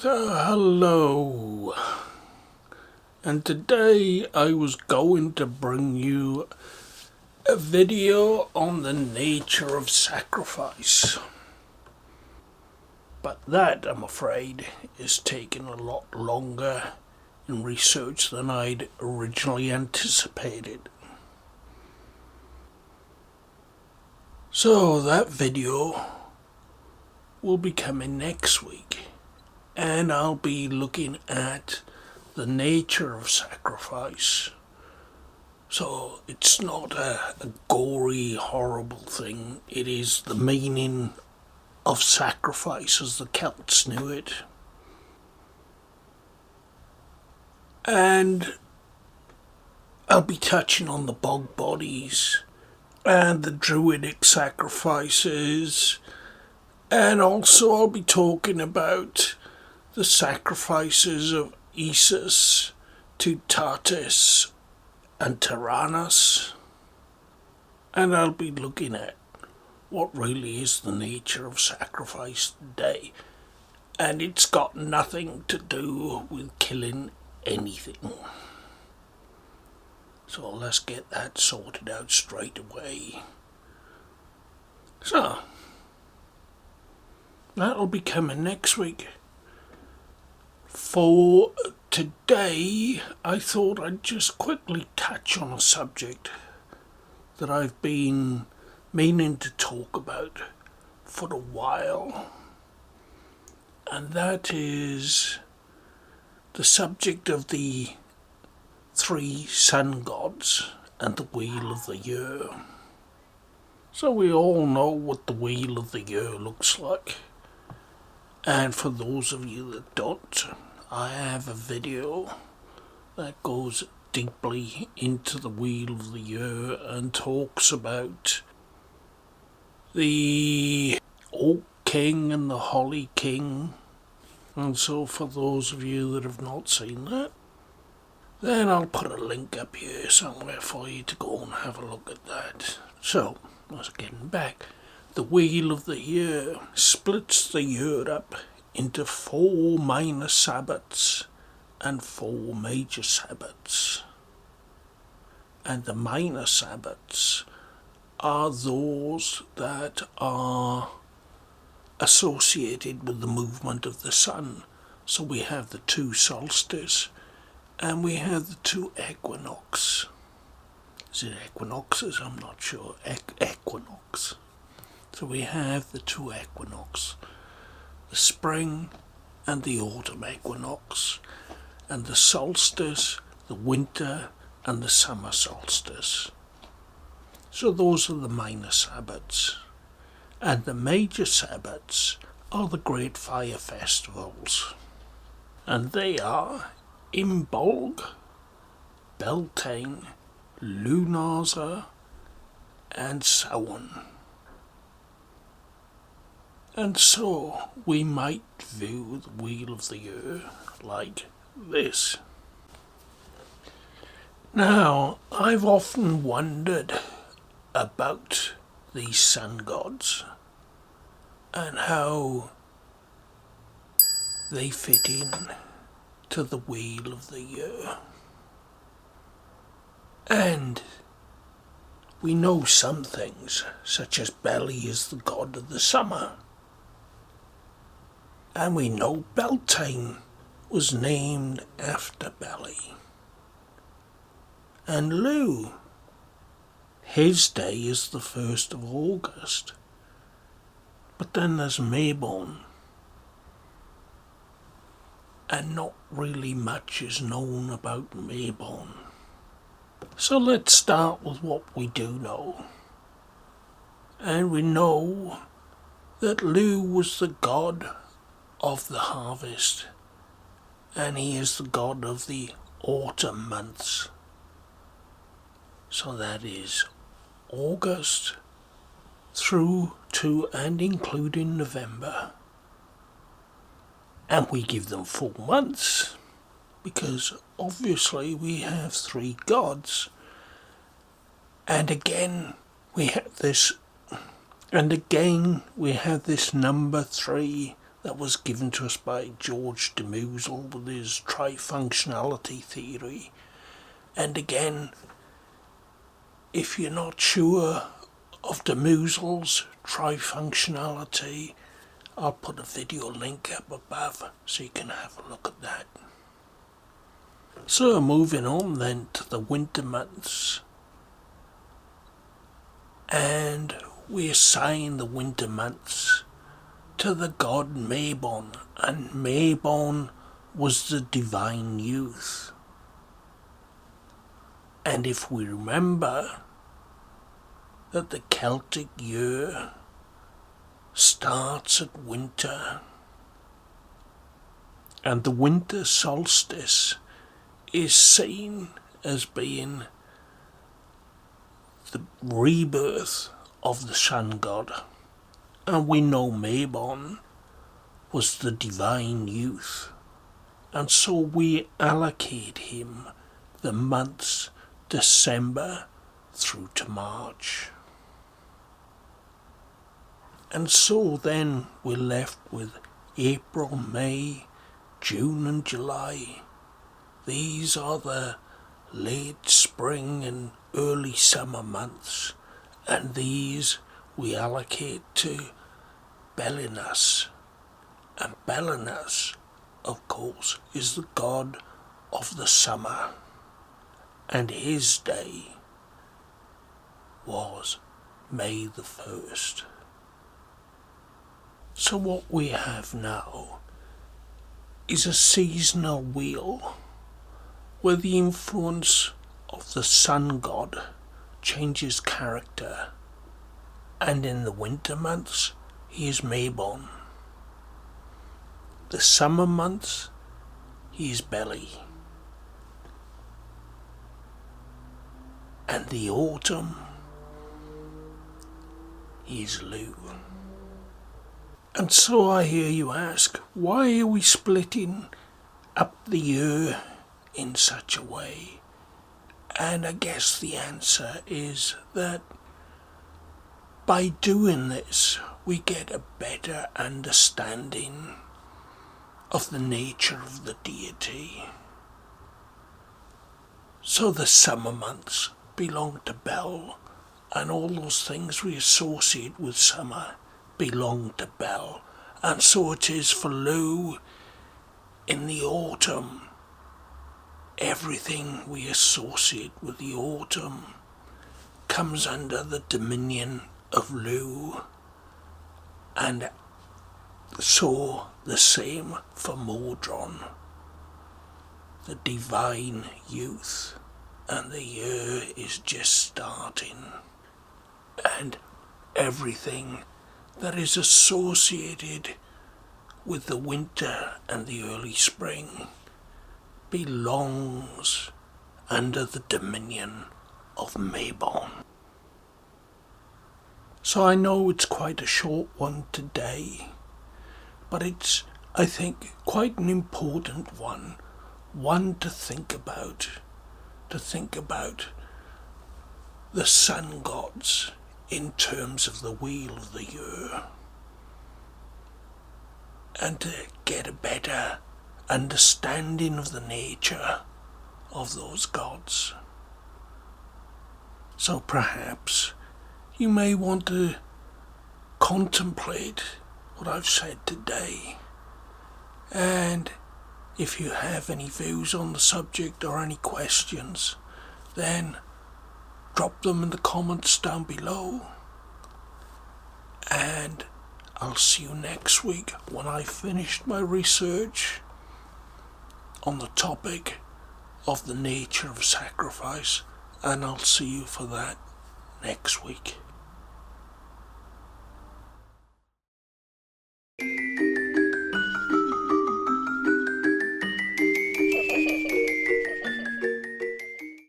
Hello, and today I was going to bring you a video on the nature of sacrifice, but that, I'm afraid, is taking a lot longer in research than I'd originally anticipated. So that video will be coming next week, and I'll be looking at the nature of sacrifice. So it's not a gory, horrible thing. It is the meaning of sacrifice as the Celts knew it. And I'll be touching on the bog bodies and the druidic sacrifices, and also I'll be talking about the sacrifices of Isis to Tatis and Tyrannus, and I'll be looking at what really is the nature of sacrifice today, and it's got nothing to do with killing anything. So let's get that sorted out straight away. So that'll be coming next week. For today, I thought I'd just quickly touch on a subject that I've been meaning to talk about for a while, and that is the subject of the 3 sun gods and the wheel of the year. So we all know what the wheel of the year looks like, and for those of you that don't, I have a video that goes deeply into the wheel of the year and talks about the Oak King and the Holly King. And so for those of you that have not seen that, then I'll put a link up here somewhere for you to go and have a look at that. So, let's get back. The wheel of the year splits the year up into 4 minor Sabbats and 4 major Sabbats. And the minor Sabbats are those that are associated with the movement of the sun. So we have the 2 solstices and we have the 2 equinox. Is it equinoxes? I'm not sure. Equinox. So we have the 2 equinox, the spring and the autumn equinox, and the solstice, the winter and the summer solstice. So those are the minor Sabbats. And the major Sabbats are the great fire festivals. And they are Imbolg, Beltane, Lughnasadh and Samhain. And so we might view the wheel of the year like this. Now, I've often wondered about these sun gods and how they fit in to the wheel of the year. And we know some things, such as Beli is the god of the summer. And we know Beltane was named after Beli. And Lugh, his day is the 1st of August. But then there's Mabon, and not really much is known about Mabon. So let's start with what we do know. And we know that Lugh was the god of the harvest, and he is the god of the autumn months. So that is August through to and including November. And we give them 4 months because obviously we have 3 gods. And again we have this number 3 that was given to us by George de Muzel with his trifunctionality theory. And again, if you're not sure of de Muzel's trifunctionality, I'll put a video link up above so you can have a look at that. So moving on then to the winter months, and we assign the winter months to the god Mabon, and Mabon was the divine youth. And if we remember that the Celtic year starts at winter, and the winter solstice is seen as being the rebirth of the sun god, and we know Mabon was the divine youth, and so we allocate him the months December through to March. And so then we're left with April, May, June and July. These are the late spring and early summer months, and these we allocate to Belinus. And Belinus, of course, is the god of the summer, and his day was May the 1st. So what we have now is a seasonal wheel where the influence of the sun god changes character, and in the winter months he is Mabon. The summer months he is Beli, and the autumn he is Lugh. And so I hear you ask, why are we splitting up the year in such a way? And I guess the answer is that by doing this we get a better understanding of the nature of the deity. So the summer months belong to Bel, and all those things we associate with summer belong to Bel, and so it is for Lugh in the autumn. Everything we associate with the autumn comes under the dominion of Lugh, and so the same for Modron, the divine youth, and the year is just starting, and everything that is associated with the winter and the early spring belongs under the dominion of Mabon. So I know it's quite a short one today, but it's, I think, quite an important one to think about the sun gods in terms of the wheel of the year, and to get a better understanding of the nature of those gods. So perhaps you may want to contemplate what I've said today, and if you have any views on the subject or any questions, then drop them in the comments down below, and I'll see you next week when I've finished my research on the topic of the nature of sacrifice, and I'll see you for that next week.